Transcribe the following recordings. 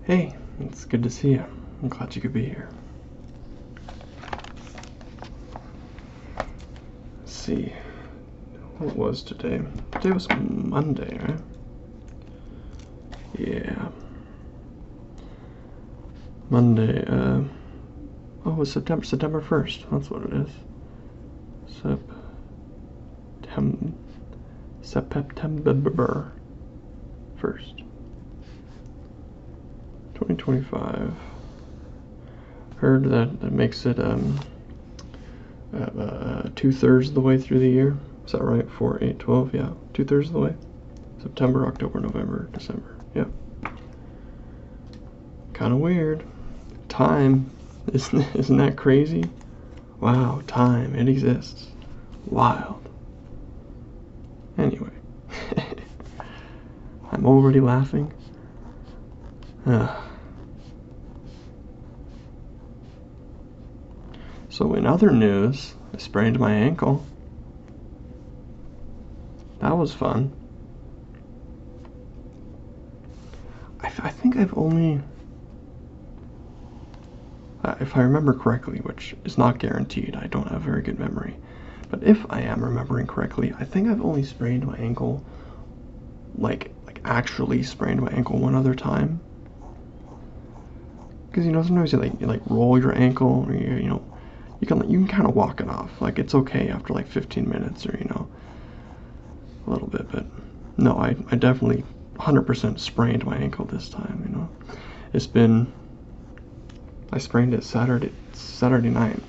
Hey, it's good to see you. I'm glad you could be here. Let's see. What was today? Today was Monday, right? Yeah. Monday, oh, it was September 1st. That's what it is. September 1st. 2025. Heard that makes it 2/3 of the way through the year. Is that right? 4, 8, 12. Yeah, 2/3 of the way. September, October, November, December. Yeah. Kind of weird. Time, isn't that crazy? Wow, time, it exists. Wild. Anyway, I'm already laughing. So in other news, I sprained my ankle. That was fun. I think I've only, if I remember correctly, which is not guaranteed, I don't have very good memory, but if I am remembering correctly, I think I've only sprained my ankle, like actually sprained my ankle one other time. Because sometimes you roll your ankle, or you can kind of walk it off. Like it's okay after like 15 minutes or a little bit, but no, I definitely 100% sprained my ankle this time. I sprained it Saturday night,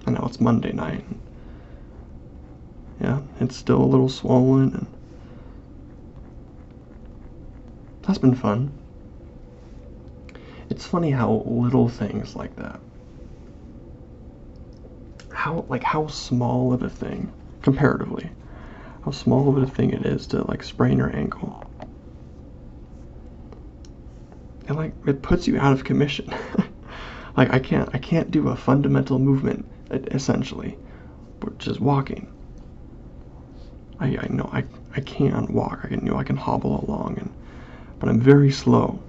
and now it's Monday night. Yeah, it's still a little swollen, and that's been fun. It's funny how little things like that, how small of a thing, comparatively, how small of a thing it is to sprain your ankle. And it puts you out of commission. I can't do a fundamental movement, essentially, which is walking. I know I can walk. I can hobble along, but I'm very slow.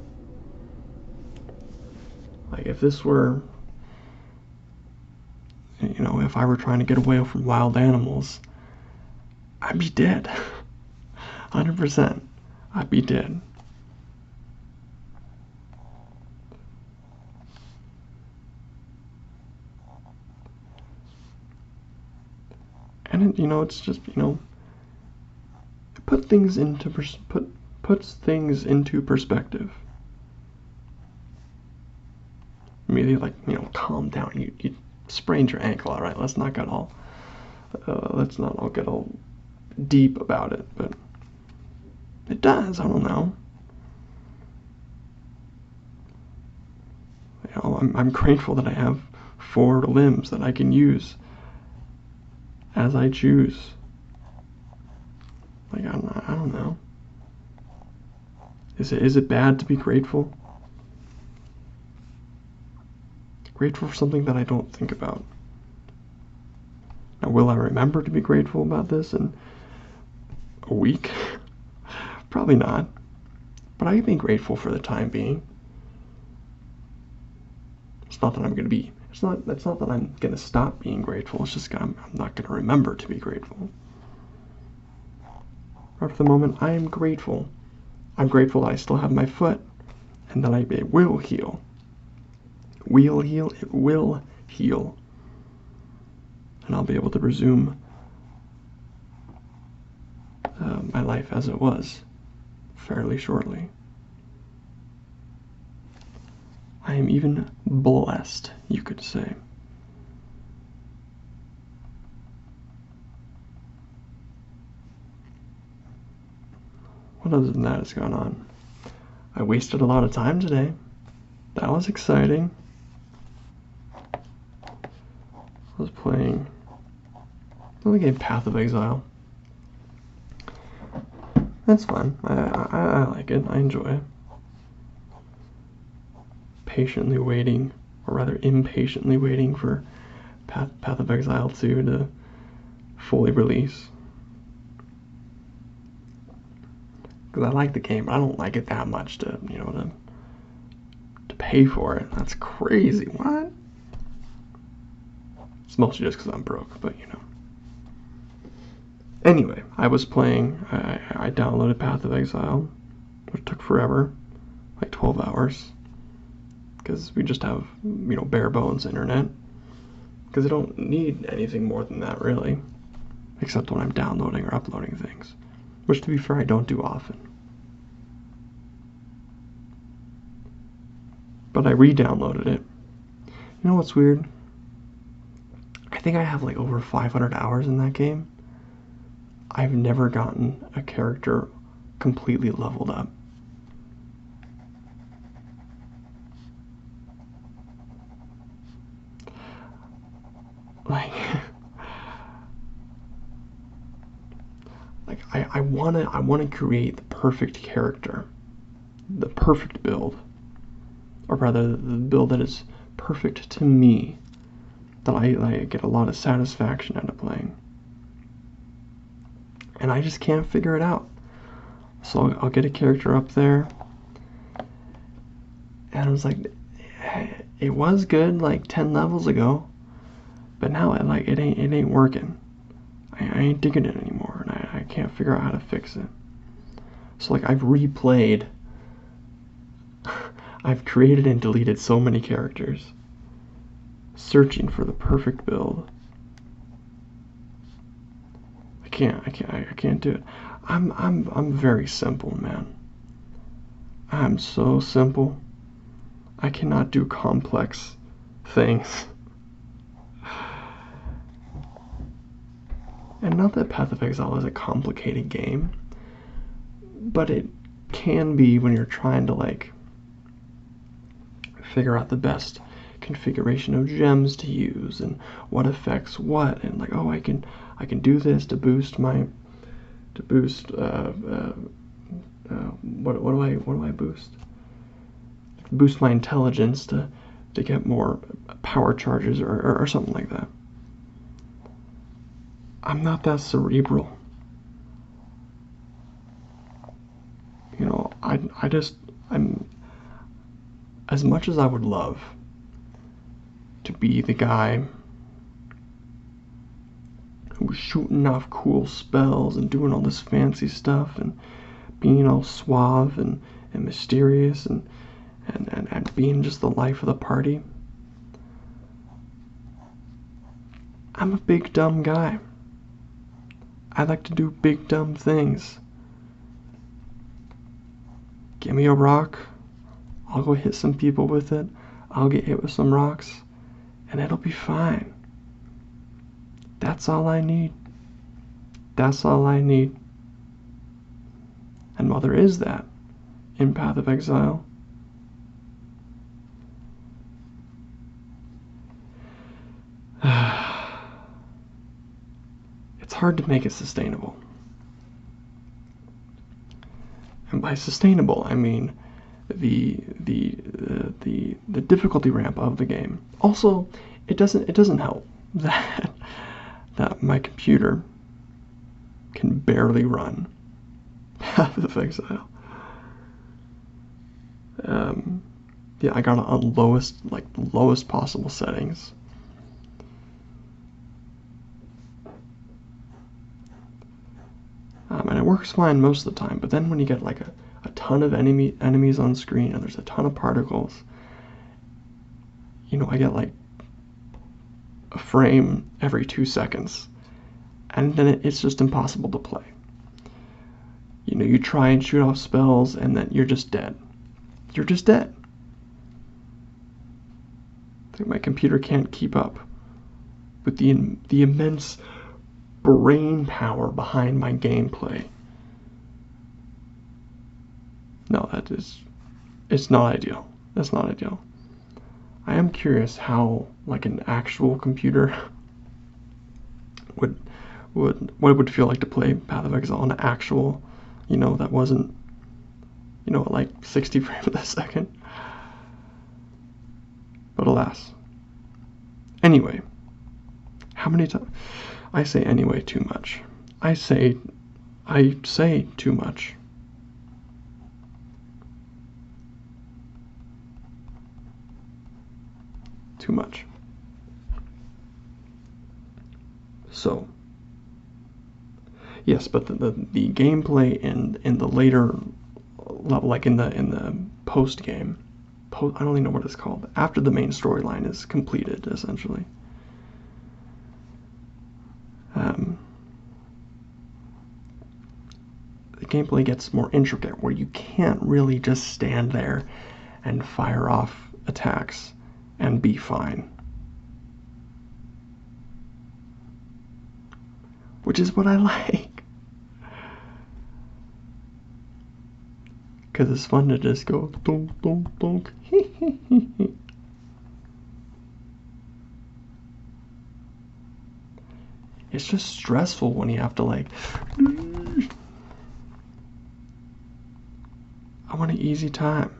Like if this were, if I were trying to get away from wild animals, I'd be dead. 100%. I'd be dead. And it's just, it puts things into perspective. Immediately, calm down. You sprained your ankle, all right? Let's not get all deep about it, but it does. I don't know. I'm grateful that I have 4 limbs that I can use as I choose. I don't know. Is it bad to be grateful? Grateful for something that I don't think about. Now, will I remember to be grateful about this in a week? Probably not. But I can be grateful for the time being. It's not that I'm going to be. It's not that I'm going to stop being grateful. It's just I'm not going to remember to be grateful. Right at the moment, I am grateful. I'm grateful that I still have my foot, and that it will heal. It will heal. And I'll be able to resume my life as it was fairly shortly. I am even blessed, you could say. What other than that has gone on? I wasted a lot of time today. That was exciting. I was playing the game Path of Exile. That's fun. I like it. I enjoy it. Patiently waiting, or rather impatiently waiting for Path of Exile 2 to fully release. Because I like the game, but I don't like it that much to pay for it. That's crazy. What? It's mostly just because I'm broke, but you know. Anyway, I was playing. I downloaded Path of Exile, which took forever, like 12 hours, because we just have, you know, bare bones internet. Because I don't need anything more than that, really, except when I'm downloading or uploading things, which, to be fair, I don't do often. But I re-downloaded it. You know what's weird? I think I have like over 500 hours in that game. I've never gotten a character completely leveled up. Like, I wanna create the perfect character, the perfect build, or rather the build that is perfect to me, that I get a lot of satisfaction out of playing. And I just can't figure it out. So I'll get a character up there, and I was like, it was good like 10 levels ago, but now it ain't working. I ain't digging it anymore, and I can't figure out how to fix it. So like I've replayed, I've created and deleted so many characters, searching for the perfect build. I can't do it. I'm very simple, man. I'm so simple. I cannot do complex things. And not that Path of Exile is a complicated game, but it can be when you're trying to like figure out the best configuration of gems to use and what affects what, and like, oh, I can do this to boost what do I boost? Boost my intelligence to get more power charges or something like that. I'm not that cerebral. You know, I'm, as much as I would love to be the guy who was shooting off cool spells and doing all this fancy stuff and being all suave and mysterious and being just the life of the party, I'm a big dumb guy. I like to do big dumb things. Give me a rock, I'll go hit some people with it, I'll get hit with some rocks, and it'll be fine. That's all I need. That's all I need. And while there is that in Path of Exile, it's hard to make it sustainable. And by sustainable, I mean the difficulty ramp of the game. Also, it doesn't help that my computer can barely run Path of Exile. Yeah, I got it on lowest possible settings. And it works fine most of the time, but then when you get like a ton of enemies on screen and there's a ton of particles, you know, I get like a frame every 2 seconds, and then it's just impossible to play. You know, you try and shoot off spells and then you're just dead. You're just dead. I think my computer can't keep up with the immense brain power behind my gameplay. No, it's not ideal. That's not ideal. I am curious how like an actual computer what it would feel like to play Path of Exile on an actual, you know, that wasn't, you know, like 60 frames a second. But alas. Anyway, how many times I say anyway too much. I say too much. too much. So, yes, but the gameplay in the later level, like in the post game, I don't even know what it's called, after the main storyline is completed, essentially. The gameplay gets more intricate, where you can't really just stand there and fire off attacks and be fine. Which is what I like. Because it's fun to just go donk, donk, donk. It's just stressful when you have to, like, I want an easy time.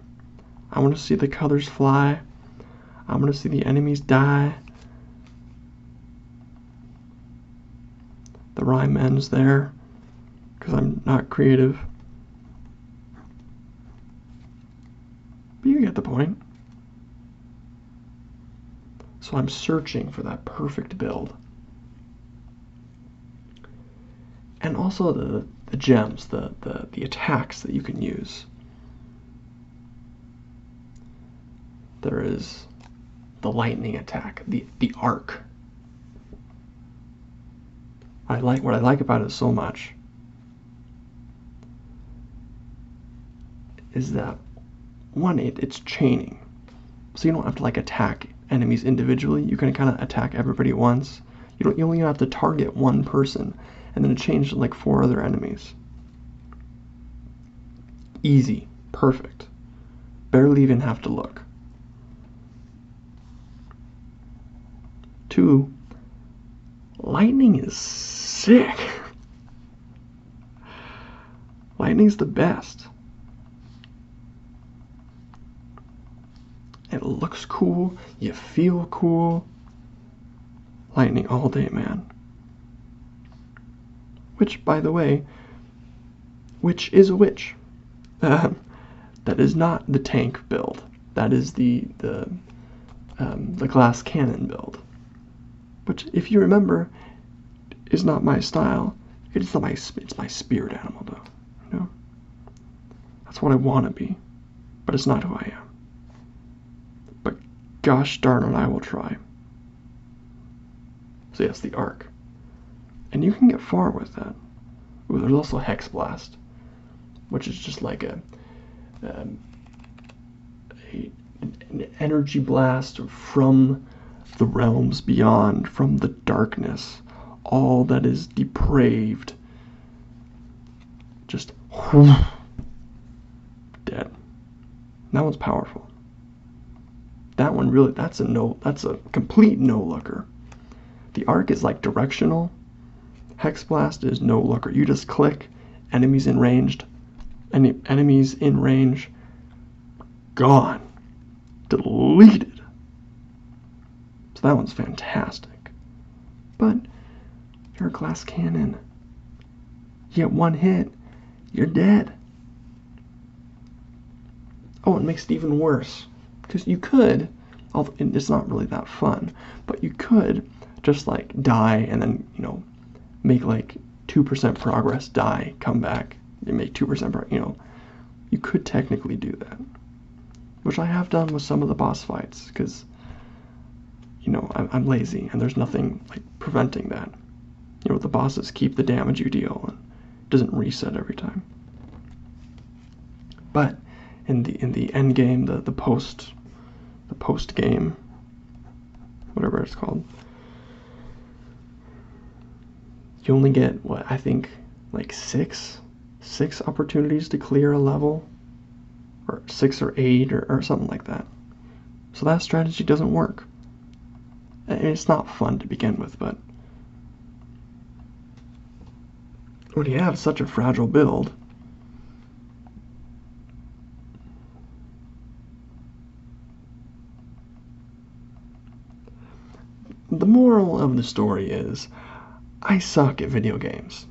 I want to see the colors fly. I want to see the enemies die. The rhyme ends there because I'm not creative. But you get the point. So I'm searching for that perfect build. And also the gems, the attacks that you can use. There is the lightning attack, the arc. What I like about it so much is that, one, it's chaining. So you don't have to like attack enemies individually. You can kind of attack everybody at once. You only have to target one person and then change like 4 other enemies. Easy, perfect. Barely even have to look. 2, lightning is sick. Lightning's the best. It looks cool. You feel cool. Lightning all day, man. Which, by the way, which is a witch. That is not the tank build. That is the glass cannon build. Which, if you remember, is not my style. It's my spirit animal, though. You know, that's what I want to be, but it's not who I am. But gosh darn it, I will try. So yes, the arc, and you can get far with that. Ooh, there's also Hex Blast, which is just like an energy blast from the realms beyond, from the darkness, all that is depraved, just dead. That one's powerful. That one really, that's a complete no-looker. The arc is like directional. Hex Blast is no-looker. You just click, enemies in range, gone, deleted. So that one's fantastic. But you're a glass cannon. You get one hit, you're dead. Oh, it makes it even worse. Because you could, although it's not really that fun, but you could just like die and then, you know, make like 2% progress, die, come back, and make 2%, you know. You could technically do that. Which I have done with some of the boss fights, because, you know, I'm lazy and there's nothing like preventing that. You know, the bosses keep the damage you deal and it doesn't reset every time. But in the end game, the post game, whatever it's called, you only get what I think like six opportunities to clear a level, or 6 or 8 or something like that. So that strategy doesn't work. And it's not fun to begin with, but when you have such a fragile build, the moral of the story is, I suck at video games.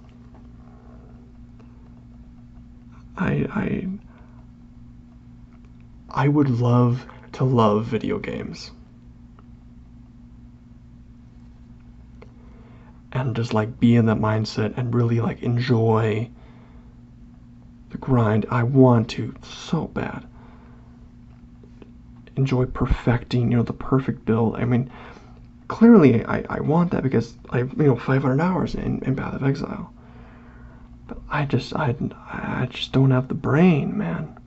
I would love to love video games. and just like be in that mindset and really like enjoy the grind. I want to so bad enjoy perfecting, the perfect build. I mean, clearly I want that because I have 500 hours in Path of Exile. But I just don't have the brain, man.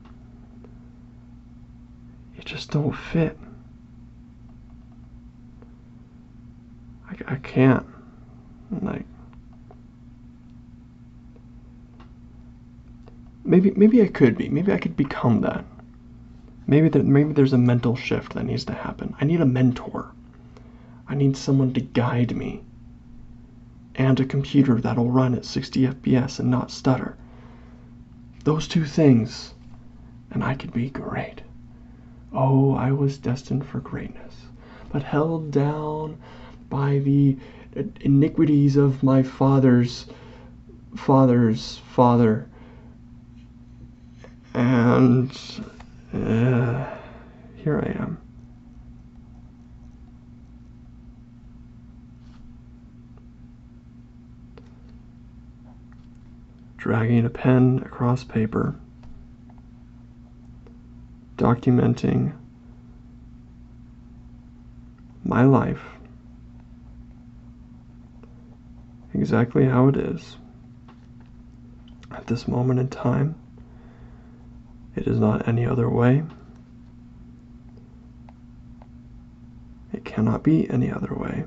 It just don't fit. I can't. Like, maybe I could be. Maybe I could become that. Maybe there's a mental shift that needs to happen. I need a mentor. I need someone to guide me. And a computer that'll run at 60 FPS and not stutter. Those two things, and I could be great. Oh, I was destined for greatness, but held down by the iniquities of my father's father. And here I am. Dragging a pen across paper, documenting my life exactly how it is at this moment in time. It is not any other way. It cannot be any other way.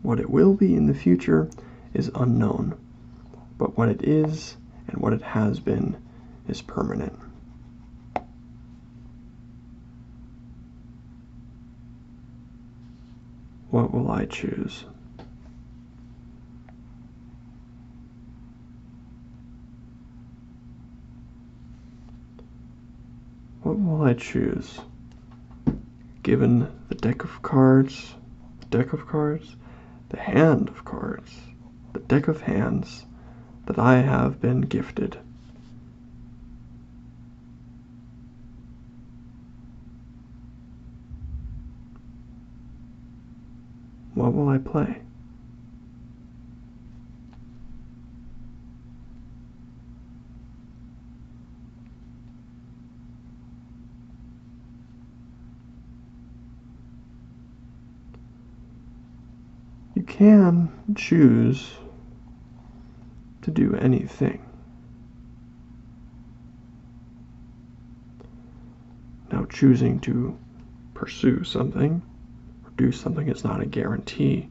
What it will be in the future is unknown, but what it is and what it has been is permanent. What will I choose? What will I choose? Given the deck of cards, the hand of cards, the deck of hands that I have been gifted. What will I play? You can choose to do anything. Now, choosing to pursue something or do something is not a guarantee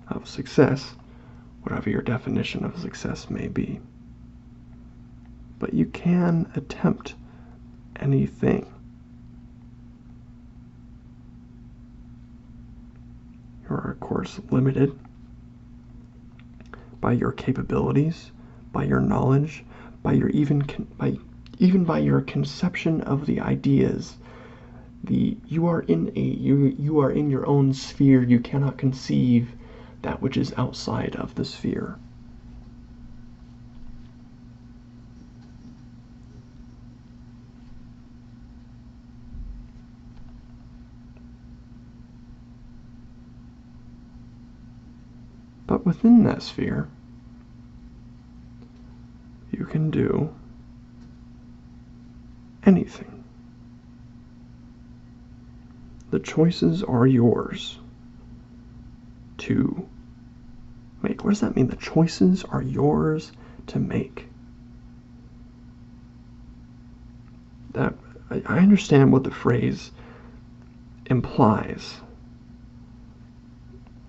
of success, whatever your definition of success may be. But you can attempt anything. You are, of course, limited by your capabilities, by your knowledge, by your by your conception of the ideas. You are in your own sphere. You cannot conceive that which is outside of the sphere. But within that sphere, you can do anything. The choices are yours to make. What does that mean? The choices are yours to make. That I understand what the phrase implies,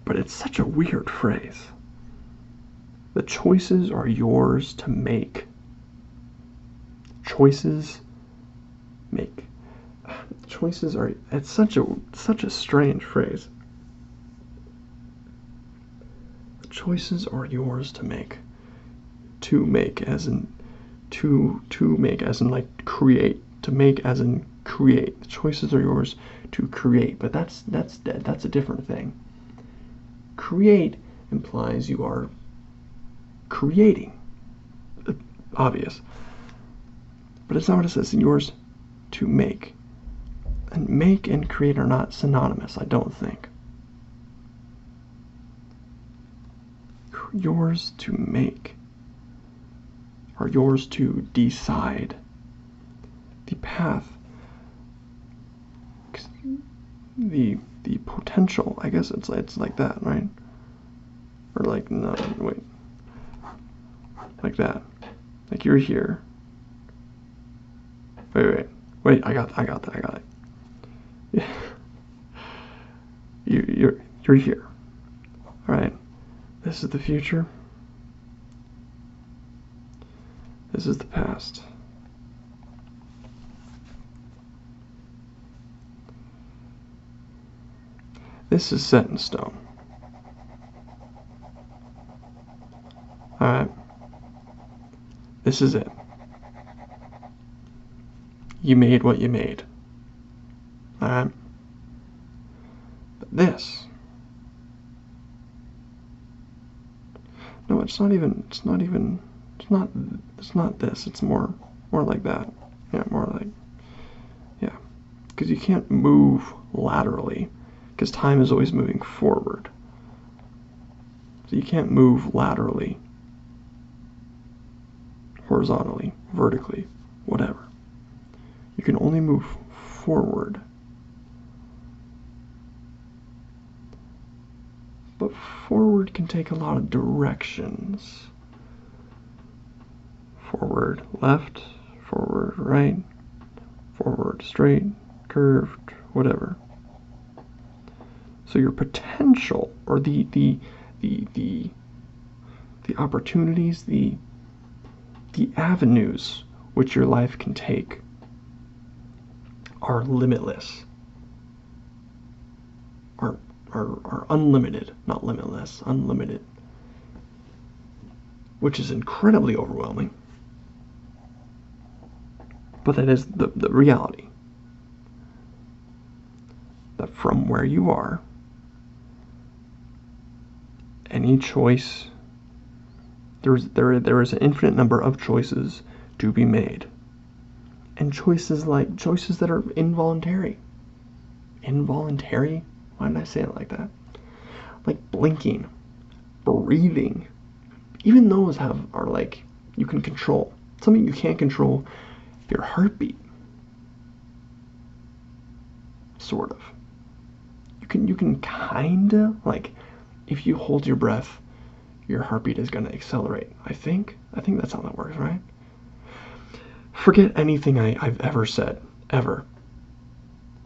but it's such a weird phrase. The choices are yours to make. Choices make. Choices are, it's such a strange phrase. The choices are yours to make. To make as in to make as in like create. To make as in create. The choices are yours to create, but that's dead. That's a different thing. Create implies you are creating. Obvious. But it's not what it says. It's yours to make. And make and create are not synonymous, I don't think. yours to make, or yours to decide. The path, the potential, I guess it's like that, right? Or like, no, wait, like that. Like you're here. Wait, I got it. Yeah. You're here. All right. This is the future. This is the past. This is set in stone. All right. This is it. You made what you made. All right. But this. No, it's not this. It's more like that. Yeah, more like, yeah. Because you can't move laterally, because time is always moving forward. So you can't move laterally, horizontally, vertically, whatever. You can only move forward. But forward can take a lot of directions. Forward left, forward right, forward straight, curved, whatever. So your potential, or the opportunities, the avenues which your life can take are limitless. Are unlimited, not limitless, unlimited. Which is incredibly overwhelming. But that is the reality. That from where you are, any choice, there is an infinite number of choices to be made. And choices that are involuntary. Involuntary? Why did I say it like that? Like blinking, breathing. Even those are like, you can control. Something you can't control, your heartbeat. Sort of. You can kinda, like, if you hold your breath, your heartbeat is gonna accelerate. I think that's how that works, right? Forget anything I've ever said. Ever.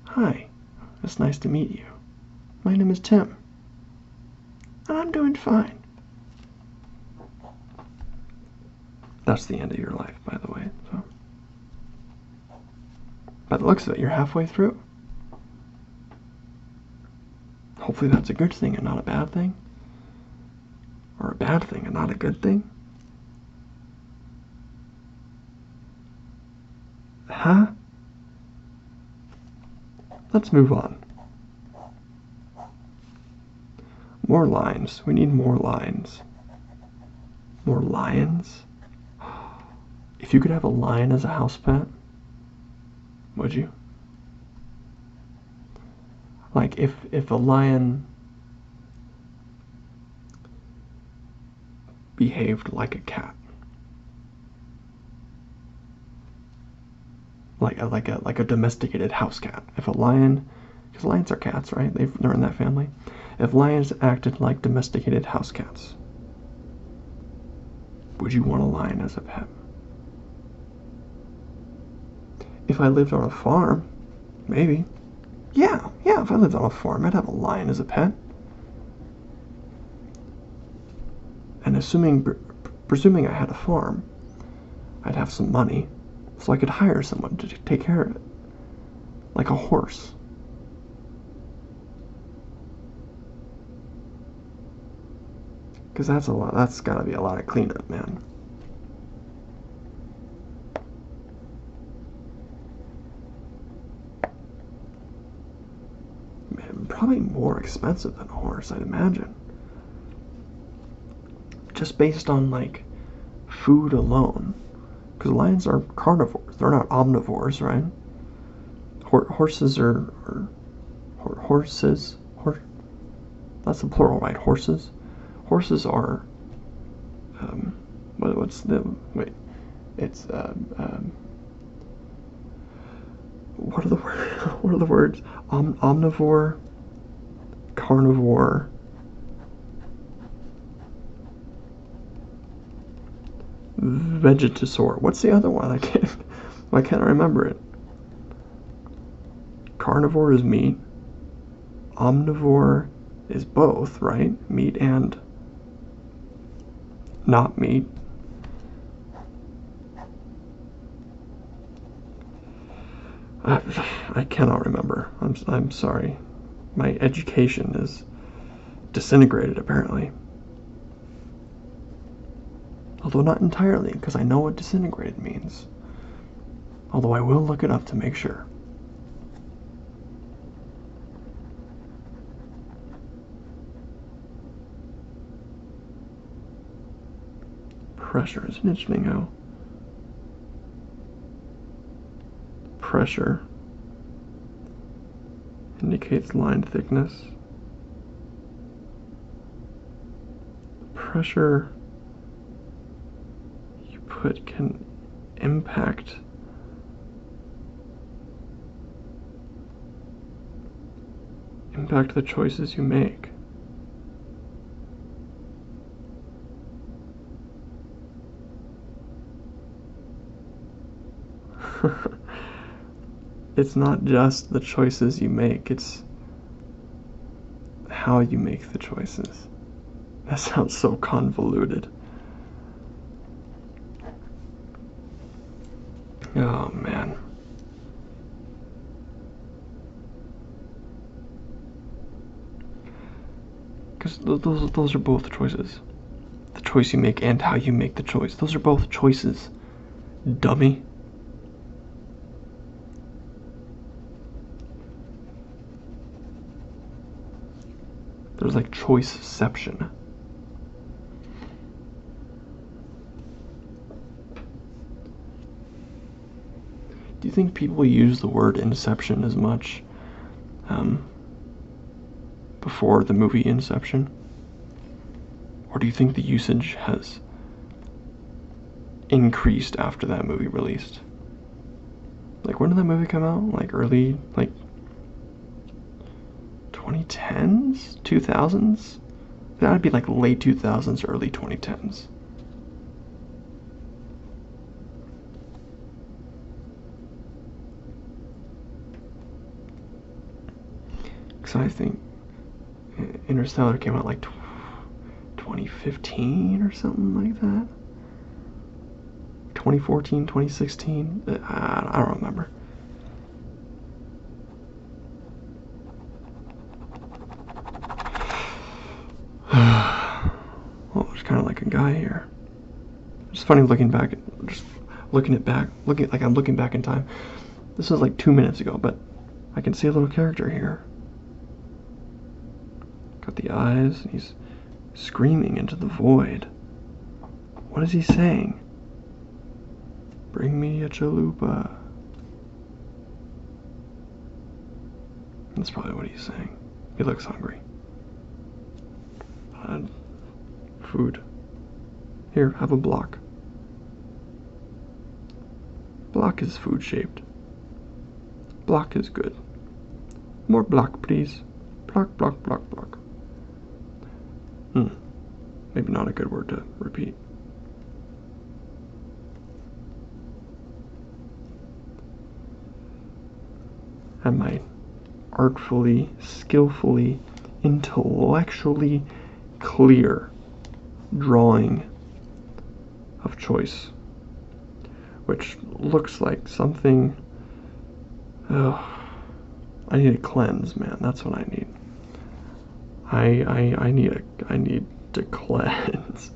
Hi. It's nice to meet you. My name is Tim. I'm doing fine. That's the end of your life, by the way. So, by the looks of it, you're halfway through. Hopefully that's a good thing and not a bad thing. Or a bad thing and not a good thing. Huh? Let's move on. More lines. We need more lines. More lions? If you could have a lion as a house pet, would you? Like if a lion behaved like a cat. Like a domesticated house cat. If a lion, because lions are cats, right? They're in that family. If lions acted like domesticated house cats, would you want a lion as a pet? If I lived on a farm, maybe. Yeah, if I lived on a farm, I'd have a lion as a pet. And presuming I had a farm, I'd have some money, so I could hire someone to take care of it. Like a horse. Because that's gotta be a lot of cleanup, man. Probably more expensive than a horse, I'd imagine. Just based on, like, food alone. Because lions are carnivores. They're not omnivores, right? Horses are horses. That's the plural, right? Horses. Horses are what's the, wait, it's, what are the words? What are the words? Omnivore, carnivore, vegetasaur. What's the other one? Why can't I remember it? Carnivore is meat. Omnivore is both, right? Meat and not meat. I cannot remember. I'm sorry. My education is disintegrated, apparently. Although not entirely, because I know what disintegrated means. Although I will look it up to make sure. Pressure. It's interesting how pressure indicates line thickness. Pressure you put can impact the choices you make. It's not just the choices you make, it's how you make the choices. That sounds so convoluted. Oh man. Because those are both choices. The choice you make and how you make the choice. Those are both choices, dummy. There's like choiceception. Do you think people use the word Inception as much before the movie Inception? Or do you think the usage has increased after that movie released? Like, when did that movie come out? Like, early, like, 2010s? 2000s? That would be like late 2000s, early 2010s. Because I think Interstellar came out like 2015 or something like that. 2014, 2016. I don't remember. Well, there's kind of like a guy here. It's funny looking back, just looking like I'm looking back in time. This was like 2 minutes ago, but I can see a little character here. Got the eyes, and he's screaming into the void. What is he saying? Bring me a chalupa. That's probably what he's saying. He looks hungry. Food. Here, have a block. Block is food shaped. Block is good. More block, please. Block, block, block, block. Maybe not a good word to repeat. And my artfully, skillfully, intellectually clear drawing of choice, which looks like something. I need a cleanse, man. That's what I need. I need to cleanse.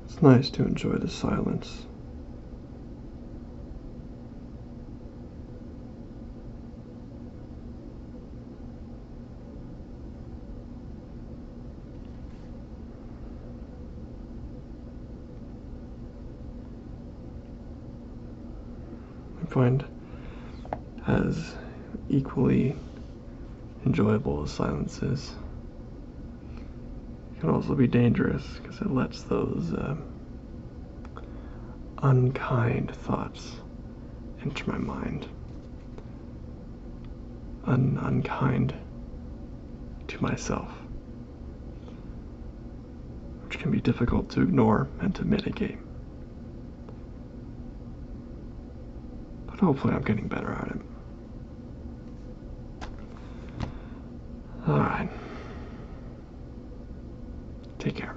It's nice to enjoy the silence. find as equally enjoyable as silence is. It can also be dangerous because it lets those unkind thoughts enter my mind. Unkind to myself, which can be difficult to ignore and to mitigate. But hopefully I'm getting better at it. Alright. Take care.